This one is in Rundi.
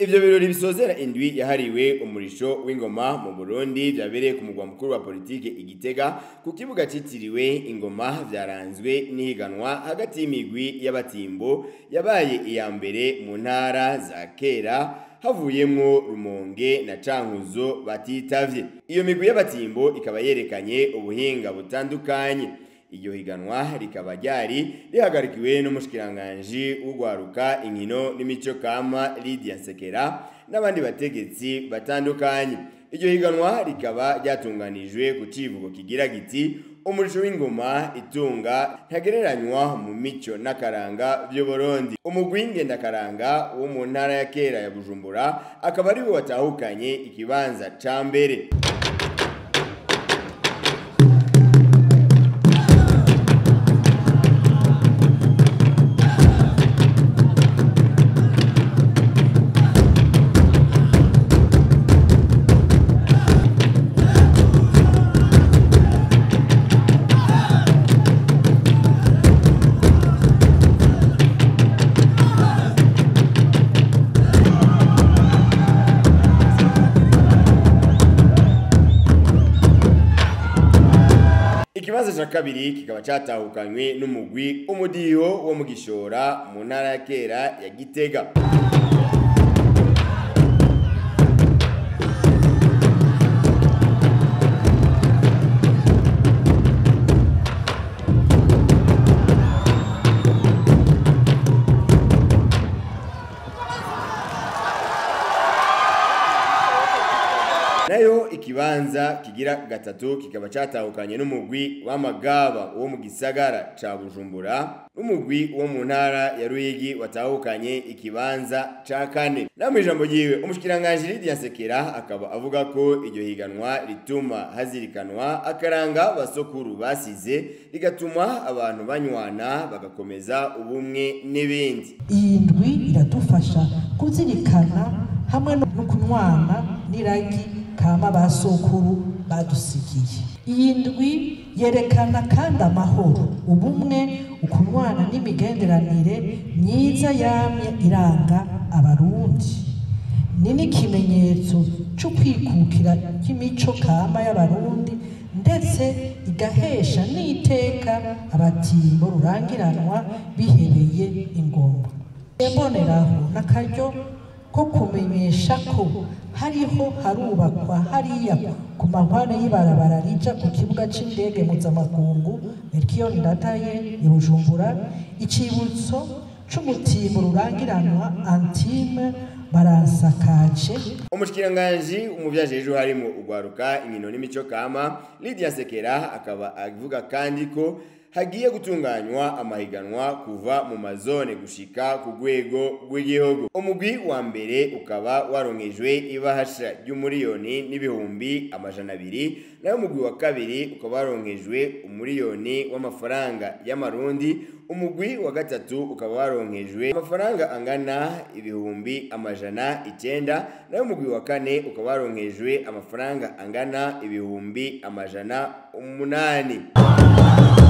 Ivyo birori bisozera indwi yahariwe umurisho w'ingoma mu Burundi vyabereye ku mugwa mukuru wa politike Gitega ku kibuga citiriwe ingoma vyaranzwe n'ihiganwa hagati y'imigwi y'abatimbo yabaye iya mbere mu ntara za kera havuyemwo Rumonge na Cankuzo batitavye. Iyo migwi y'abatimbo ikaba yerekanye ubuhinga butandukanye. Iryo higanwa rikaba ryari rihagarikiwe n'umushikiranganji w'ugwaruka inkino n'imico kama Lydia Nsekera n'abandi bategetsi batandukanye. Iryo higanwa rikaba ryatunganijwe ku civugo kigira giti umurisho w'ingoma itunga ntagereranywa mu mico n'akaranga vy'u Burundi. Umugwi Genderakaranga wo mu ntara ya kera ya Bujumbura akaba ari watahukanye ikibanza ca mbere. Ikibanza cha kabiri kikaba catahukanywe n'umugwi umudiho wo mu Gishora mu ntara ya kera ya Gitega. Nayo ikibanza kigira gatatu kikaba catahukanye n'umugwi w'amagaba wo mu gisagara ca Bujumbura n'umugwi wo mu ntara ya Ruyigi watahukanye ikibanza ca kane. Namwe ijambo ryiwe umushikiranganji Lydia Nsekera akaba avuga ko iryo higanwa rituma hazirikanwa akaranga basokuru basize rigatuma abantu banywana bagakomeza ubumwe n'ibindi. Iyi ndwi iradufasha kuzirikana hamwe no kunywana n'iragi kama basokuru badusigiye. Iyi ndwi yerekana kandi amahoro, ubumwe, ukunywana n'imigenderanire myiza yamye iranga abarundi. Ni n'ikimenyetso cyo kwikukira kw'imico kama y'abarundi ndetse igahesha n'iteka abatimbo rurangiranwa bihebeye ingoma. Mboneraho n'akaryo ko kumenyesha ko hariho harubakwa hariya ku mahwane y'ibarabara rija ku kibuga c'indege mpuzamakungu ndataye i Bujumbura icibutso c'umutimbo rurangiranwa antime baransakaje. Umushikiranganji umuvyajeje harimo ugwaruka inkino n'imico kama Lydia Nsekera akaba avuga kandi ko hagiye gutunganywa amahiganwa kuva mu mazone gushika ku rwego rw'igihugu. Umugwi wa mbere ukaba waronkejwe ibahasha ry'umuriyoni n'ibihumbi amajana 200, nayo umugwi wa kabiri ukaba waronkejwe umuriyoni w'amafaranga y'amarundi. Umugwi wa gatatu ukaba waronkejwe amafaranga angana ibihumbi amajana 9, nayo umugwi wa kane ukaba waronkejwe amafaranga angana ibihumbi amajana 8.